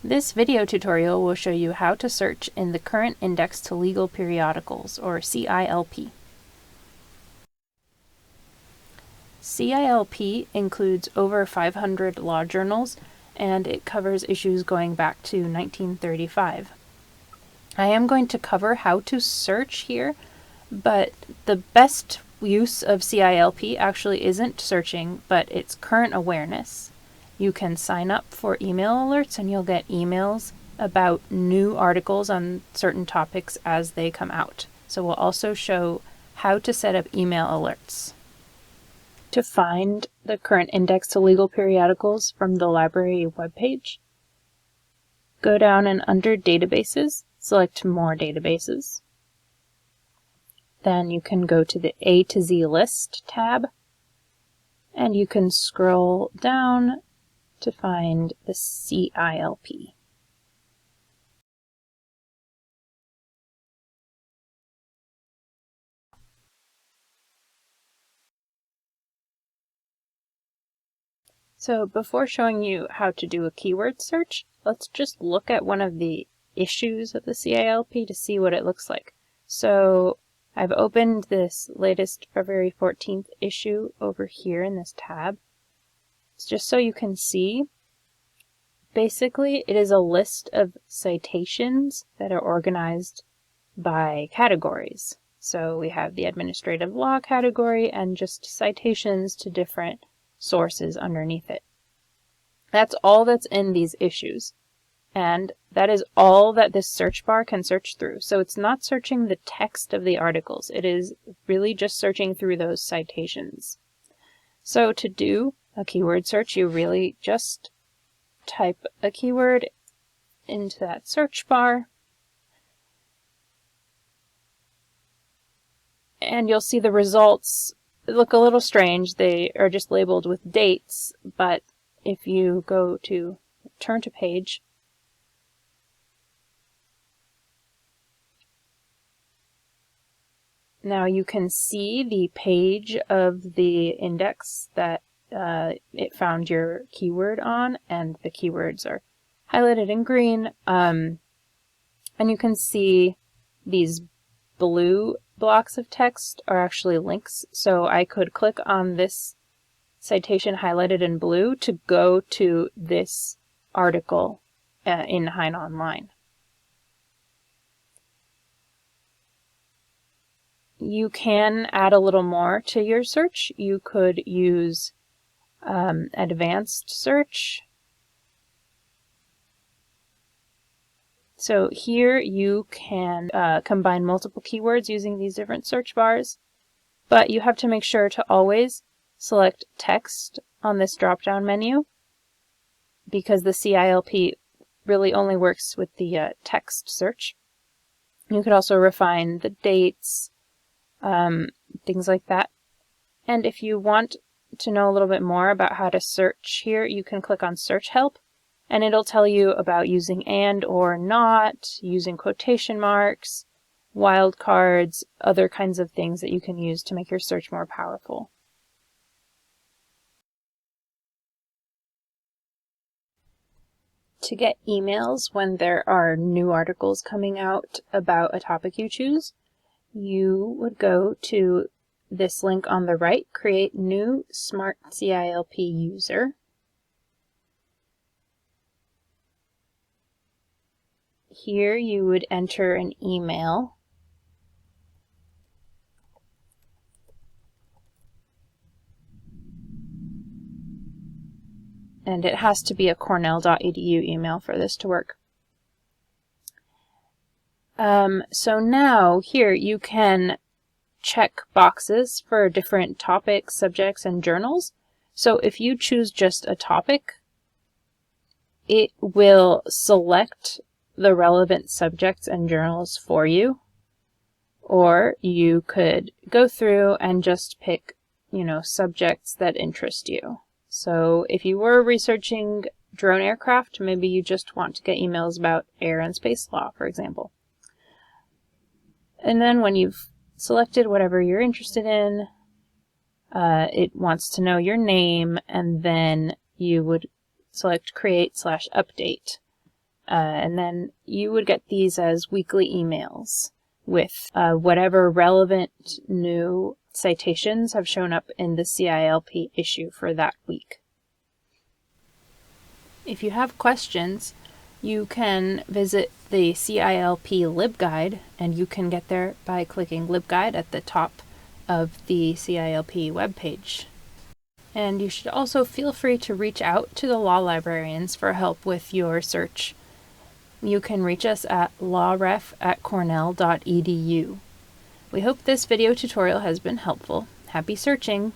This video tutorial will show you how to search in the Current Index to Legal Periodicals, or CILP. CILP includes over 500 law journals, and it covers issues going back to 1935. I am going to cover how to search here, but the best use of CILP actually isn't searching, but it's current awareness. You can sign up for email alerts and you'll get emails about new articles on certain topics as they come out. So we'll also show how to set up email alerts. To find the current index to legal periodicals from the library webpage, go down and under Databases, select More Databases. Then you can go to the A to Z List tab, and you can scroll down to find the CILP. So before showing you how to do a keyword search, let's just look at one of the issues of the CILP to see what it looks like. So I've opened this latest February 14th issue over here in this tab. It's just so you can see. Basically, it is a list of citations that are organized by categories. So we have the administrative law category and just citations to different sources underneath it. That's all that's in these issues. And that is all that this search bar can search through. So it's not searching the text of the articles. It is really just searching through those citations. So to do a keyword search, you really just type a keyword into that search bar, and you'll see the results look a little strange. They are just labeled with dates, but if you go to turn to page, now you can see the page of the index that it found your keyword on, and the keywords are highlighted in green, and you can see these blue blocks of text are actually links. So I could click on this citation highlighted in blue to go to this article in Hein Online. You can add a little more to your search. You could use advanced search. So here you can combine multiple keywords using these different search bars, but you have to make sure to always select text on this drop-down menu, because the CILP really only works with the text search. You could also refine the dates, things like that. And if you want to know a little bit more about how to search here, you can click on Search Help, and it'll tell you about using and or not, using quotation marks, wildcards, other kinds of things that you can use to make your search more powerful. To get emails when there are new articles coming out about a topic you choose, you would go to this link on the right, Create New Smart CILP User. Here you would enter an email. And it has to be a cornell.edu email for this to work. So now here you can check boxes for different topics, subjects, and journals. So if you choose just a topic, it will select the relevant subjects and journals for you. Or you could go through and just pick, subjects that interest you. So if you were researching drone aircraft, maybe you just want to get emails about air and space law, for example. And then when you've selected whatever you're interested in, it wants to know your name, and then you would select Create/Update. and then you would get these as weekly emails with whatever relevant new citations have shown up in the CILP issue for that week. If you have questions, you can visit the CILP LibGuide, and you can get there by clicking LibGuide at the top of the CILP webpage. And you should also feel free to reach out to the law librarians for help with your search. You can reach us at lawref@cornell.edu. We hope this video tutorial has been helpful. Happy searching!